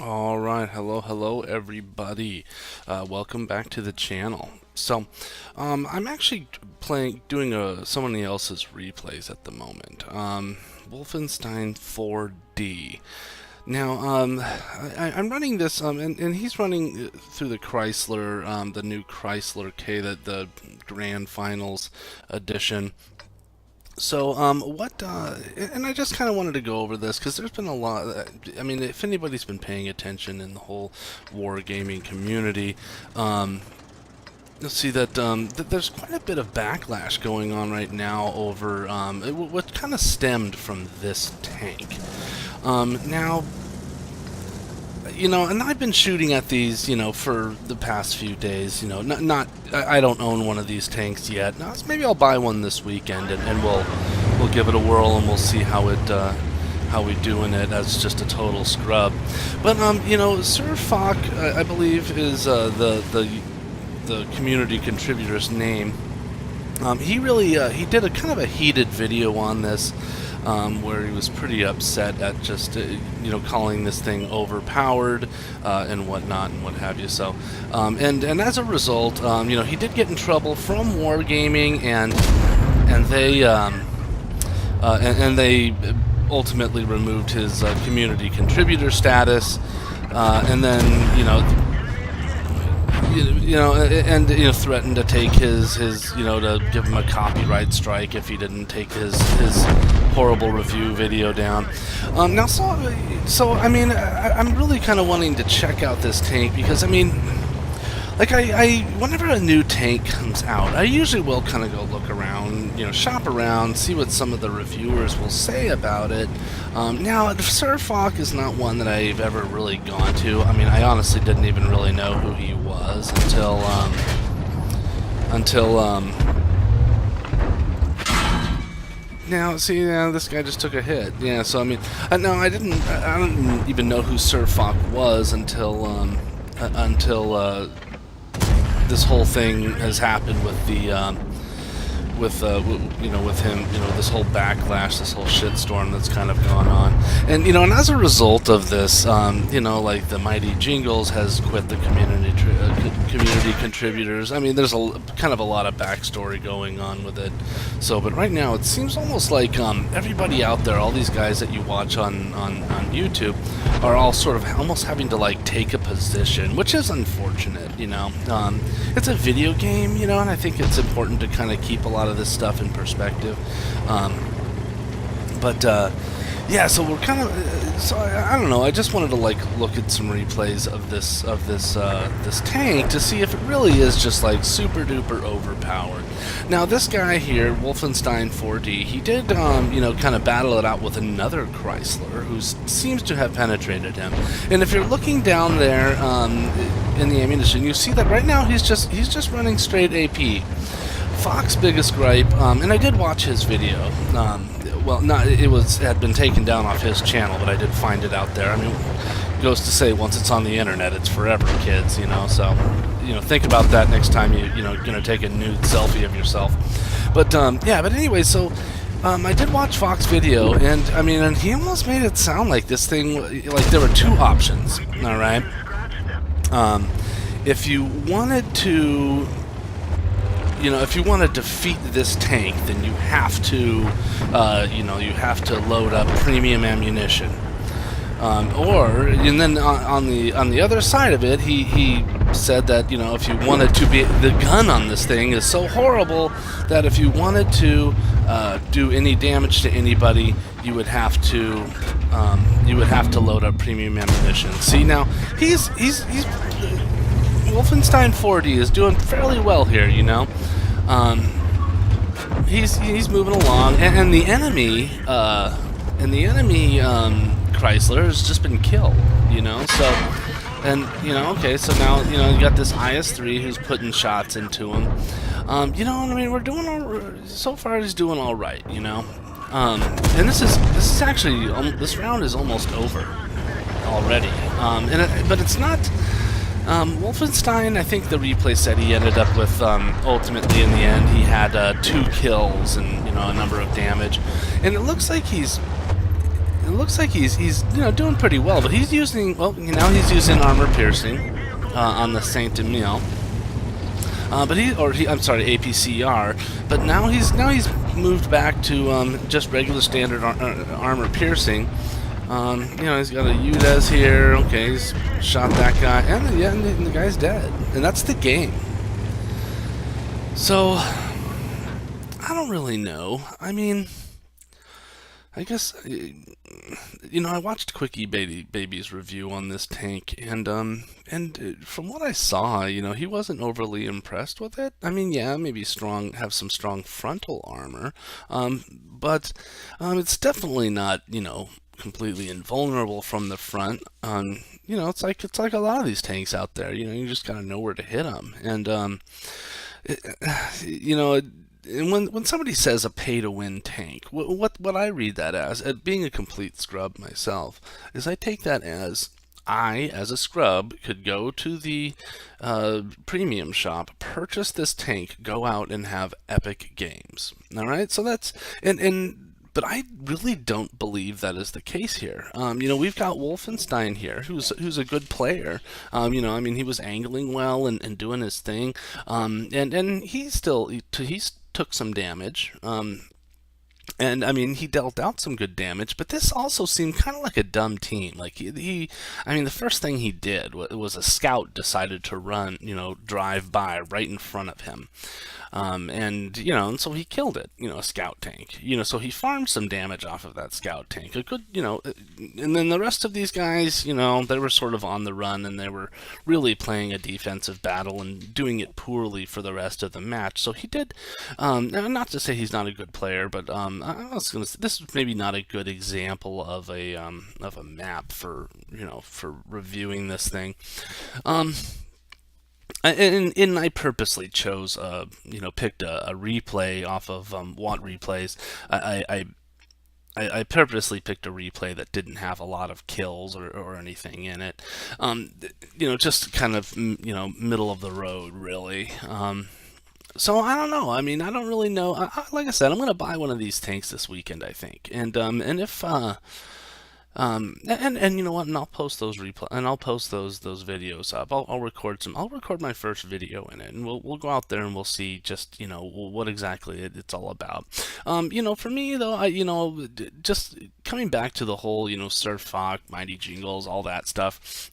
All right, hello, everybody. Welcome back to the channel. I'm actually doing somebody else's replays at the moment. Wolfenstein 4D. Now, I'm running this, and he's running through the Chrysler, the new Chrysler K, the Grand Finals edition. And I just kind of wanted to go over this because there's been a lot. I mean, if anybody's been paying attention in the whole wargaming community, you'll see that, that there's quite a bit of backlash going on right now over what kind of stemmed from this tank. Now, and I've been shooting at these, for the past few days. I don't own one of these tanks yet. Now, maybe I'll buy one this weekend, and we'll give it a whirl, and we'll see how we do in it as just a total scrub. But Sir Foch, I believe, is the community contributor's name. He did a kind of a heated video on this. Where he was pretty upset at just, calling this thing overpowered and whatnot and what have you. So, and as a result, he did get in trouble from Wargaming, and they ultimately removed his community contributor status, and then threatened to take his to give him a copyright strike if he didn't take his horrible review video down. I'm really kind of wanting to check out this tank because, whenever a new tank comes out, I usually will kind of go look around, shop around, see what some of the reviewers will say about it. Now, Sir Foch is not one that I've ever really gone to. I honestly didn't even really know who he was until now, see, this guy just took a hit. Yeah, so no, I didn't even know who Sir Foch was until this whole thing has happened with with him, this whole backlash, this whole shitstorm that's kind of gone on. And as a result of this, like the Mighty Jingles has quit the community contributors. There's kind of a lot of backstory going on with it. But right now it seems almost like everybody out there, all these guys that you watch on YouTube, are all sort of almost having to take a position, which is unfortunate. It's a video game, and I think it's important to kind of keep a lot of this stuff in perspective. Yeah, so we're kind of, I don't know, I just wanted to look at some replays of this tank to see if it really is just super duper overpowered. Now this guy here, Wolfenstein 4D, he did kind of battle it out with another Chrysler who seems to have penetrated him. And if you're looking down there in the ammunition, you see that right now he's just running straight AP. Foch's biggest gripe, and I did watch his video. It had been taken down off his channel, but I did find it out there. It goes to say once it's on the internet, it's forever, kids. So think about that next time you're gonna take a nude selfie of yourself. But yeah. But anyway, so I did watch Foch's video, and he almost made it sound like this thing, there were two options. All right. If you wanted to. If you want to defeat this tank, then you have to, load up premium ammunition. And then on the other side of it, he said that if you wanted to be, the gun on this thing is so horrible that if you wanted to do any damage to anybody, you would have to load up premium ammunition. See, now he's Wolfenstein 4D is doing fairly well here, He's moving along, and the enemy Chrysler has just been killed, So, and okay, so now you got this IS-3 who's putting shots into him. We're doing so far. He's doing all right, And this is actually this round is almost over already. But it's not. Wolfenstein, I think the replay said he ended up with, ultimately in the end, he had 2 kills and, a number of damage. And it looks like he's it looks like he's doing pretty well, but he's using now he's using armor piercing on the Saint Emile. I'm sorry, APCR. But now he's moved back to just regular standard armor piercing. He's got a UDES here. Okay, he's shot that guy, and the guy's dead, and that's the game. So I don't really know. I mean, I guess I watched Quickie Baby's review on this tank, and from what I saw, he wasn't overly impressed with it. I mean, yeah, maybe have some strong frontal armor, but it's definitely not completely invulnerable from the front. It's like a lot of these tanks out there. You just gotta know where to hit them, and and when somebody says a pay-to-win tank, what I read that as being a complete scrub myself, is I take that as I, as a scrub, could go to the premium shop, purchase this tank, go out and have epic games. All right, so that's but I really don't believe that is the case here. We've got Wolfenstein here, who's a good player. He was angling well and doing his thing. And he took some damage. And he dealt out some good damage, but this also seemed kind of like a dumb team. Like the first thing he did was a scout decided to run, drive by right in front of him. And so he killed it, a scout tank, so he farmed some damage off of that scout tank. A good, and then the rest of these guys, they were sort of on the run, and they were really playing a defensive battle and doing it poorly for the rest of the match. So he did, not to say he's not a good player, but I was going to say this is maybe not a good example of a map for reviewing this thing. And I purposely chose, picked a replay off of Watt Replays. I purposely picked a replay that didn't have a lot of kills or anything in it. Just kind of, middle of the road, really. So I don't know. I don't really know. Like I said, I'm going to buy one of these tanks this weekend, I think. And if... and you know what? And I'll post those those videos up. I'll record my first video in it, and we'll go out there and we'll see just what exactly it's all about. For me though, just coming back to the whole Surf Foch, Mighty Jingles, all that stuff.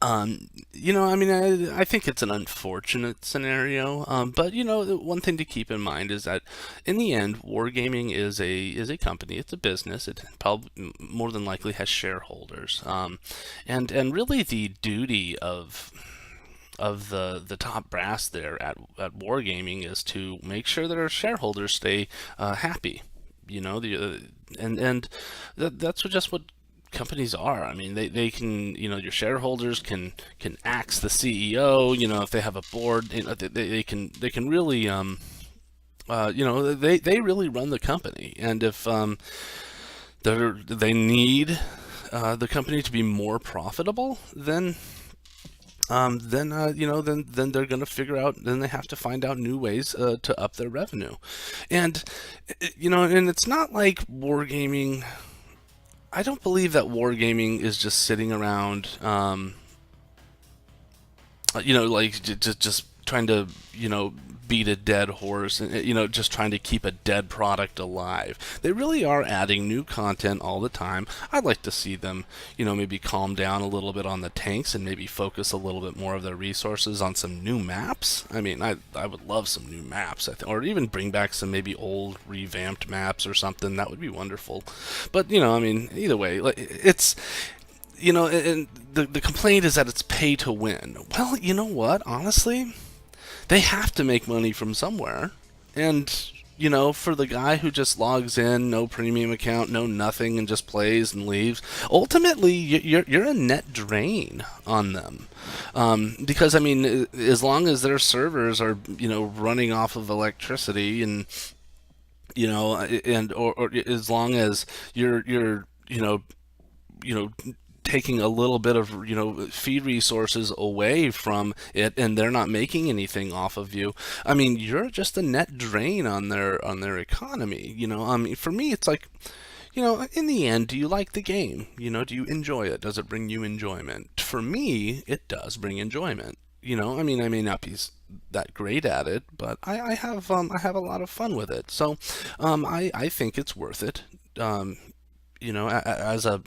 I think it's an unfortunate scenario, but one thing to keep in mind is that in the end, Wargaming is a company, it's a business. It probably more than likely has shareholders, and really the duty of the top brass there at Wargaming is to make sure that our shareholders stay happy. That's just what companies are. They can, your shareholders can axe the CEO. If they have a board, they can really, they really run the company. And if they need the company to be more profitable, then they're going to figure out. Then they have to find out new ways to up their revenue, and and it's not like Wargaming. I don't believe that Wargaming is just sitting around, just trying to, beat a dead horse and, just trying to keep a dead product alive. They really are adding new content all the time. I'd like to see them, maybe calm down a little bit on the tanks and maybe focus a little bit more of their resources on some new maps. I would love some new maps, or even bring back some maybe old revamped maps or something. That would be wonderful. But, either way, it's... and the complaint is that it's pay to win. Well, you know what? Honestly, they have to make money from somewhere. And, for the guy who just logs in, no premium account, no nothing, and just plays and leaves, ultimately, you're a net drain on them. Because, as long as their servers are, running off of electricity and, or as long as you're taking a little bit of feed resources away from it, and they're not making anything off of you, you're just a net drain on their economy. For me, it's like, in the end, do you like the game? Do you enjoy it? Does it bring you enjoyment? For me, it does bring enjoyment. I mean, I may not be that great at it, but I have a lot of fun with it. So, I think it's worth it. Um, as a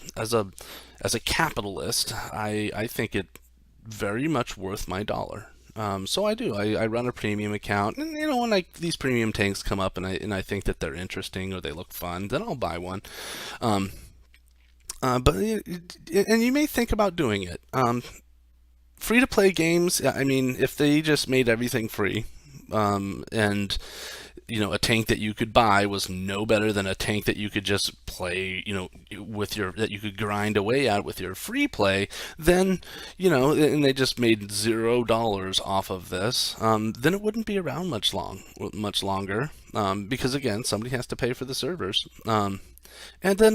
capitalist, I think it very much worth my dollar. So I do. I run a premium account, and when these premium tanks come up, and I think that they're interesting or they look fun, then I'll buy one. Um, but and you may think about doing it. Free to play games. I mean, if they just made everything free, and a tank that you could buy was no better than a tank that you could just play, with that you could grind away at with your free play, then, and they just made $0 off of this, then it wouldn't be around much longer, because again, somebody has to pay for the servers. And then,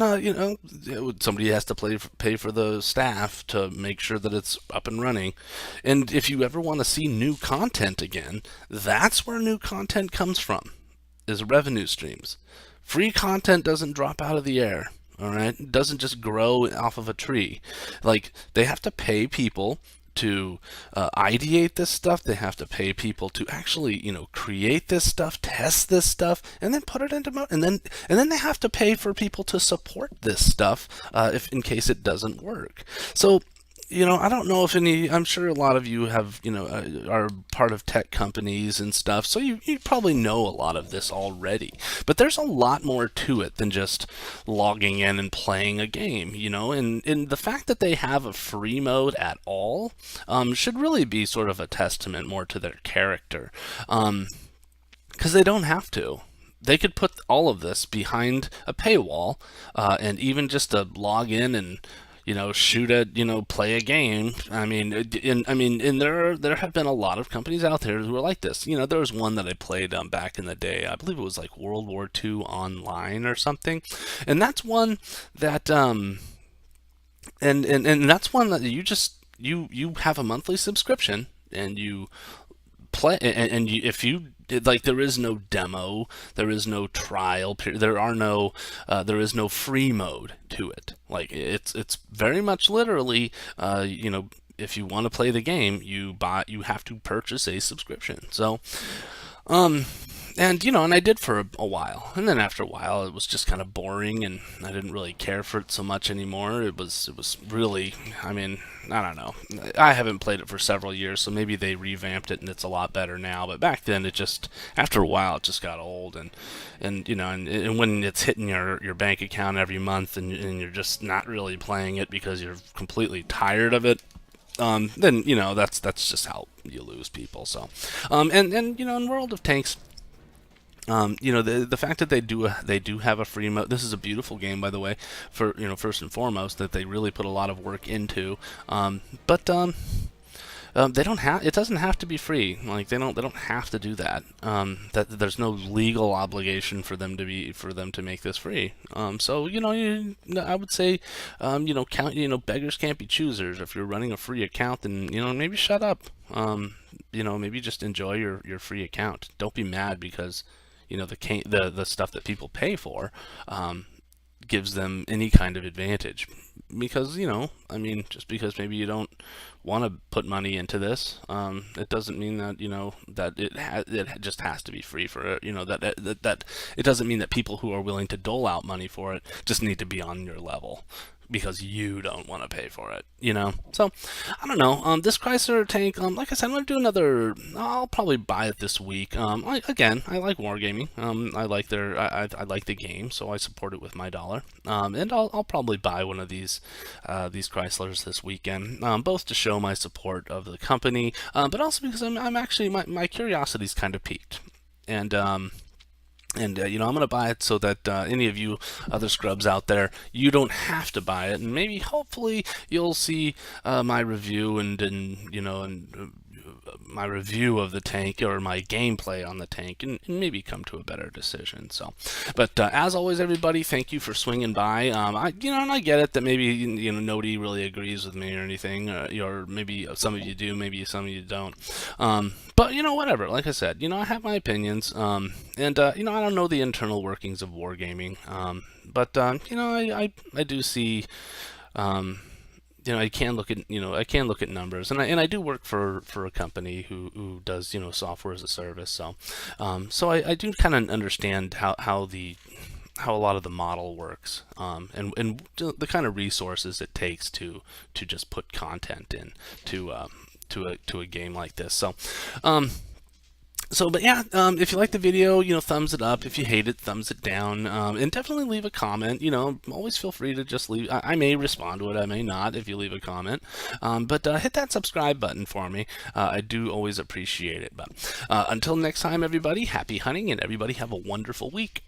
somebody has to pay for the staff to make sure that it's up and running. And if you ever want to see new content again, that's where new content comes from, is revenue streams. Free content doesn't drop out of the air. All right, it doesn't just grow off of a tree. Like, they have to pay people to ideate this stuff. They have to pay people to actually, create this stuff, test this stuff, and then put it into and then they have to pay for people to support this stuff, if in case it doesn't work. So, I don't know if I'm sure a lot of you have, are part of tech companies and stuff, so you probably know a lot of this already. But there's a lot more to it than just logging in and playing a game, and the fact that they have a free mode at all, should really be sort of a testament more to their character, because they don't have to. They could put all of this behind a paywall, and even just to log in and shoot at, play a game. I mean, and there have been a lot of companies out there who are like this. There was one that I played back in the day. I believe it was like World War II Online or something, and that's one that and that's one that you have a monthly subscription, and you play, and if you like, there is no demo, there is no trial period, there is no free mode to it. Like, it's very much literally, if you want to play the game, you have to purchase a subscription. So, and I did for a while, and then after a while, it was just kind of boring, and I didn't really care for it so much anymore. It was really, I mean, I don't know. I haven't played it for several years, so maybe they revamped it and it's a lot better now. But back then, after a while, it just got old, and when it's hitting your bank account every month, and you're just not really playing it because you're completely tired of it. Then that's just how you lose people. So, and in World of Tanks, the fact that they do have a free mode. This is a beautiful game, by the way. For first and foremost, that they really put a lot of work into. But they don't have. It doesn't have to be free. Like, they don't have to do that. That there's no legal obligation for them to make this free. So I would say, beggars can't be choosers. If you're running a free account, then maybe shut up. Maybe just enjoy your free account. Don't be mad because the stuff that people pay for gives them any kind of advantage, because just because maybe you don't want to put money into this, it doesn't mean that that it just has to be free for it. That it doesn't mean that people who are willing to dole out money for it just need to be on your level because you don't want to pay for it, So, I don't know. This Chrysler tank, like I said, I'm going to do another. I'll probably buy it this week. I like wargaming. I like I like the game, so I support it with my dollar. And I'll probably buy one of these Chryslers this weekend, both to show my support of the company, but also because I'm actually, my curiosity's kind of piqued. And I'm going to buy it so that any of you other scrubs out there, you don't have to buy it, and maybe hopefully you'll see my review and my review of the tank or my gameplay on the tank, and maybe come to a better decision. So, but as always, everybody, thank you for swinging by. And I get it that maybe nobody really agrees with me or anything, or maybe some of you do, maybe some of you don't. But whatever. Like I said, I have my opinions, and I don't know the internal workings of wargaming, but I do see. I can look at numbers, and I do work for a company who does software as a service. So I do kind of understand how a lot of the model works, and the kind of resources it takes to just put content in to a game like this. But yeah, if you like the video, thumbs it up. If you hate it, thumbs it down. And definitely leave a comment. Always feel free to just leave. I may respond to it, I may not if you leave a comment. But hit that subscribe button for me. I do always appreciate it. But until next time, everybody, happy hunting, and everybody have a wonderful week.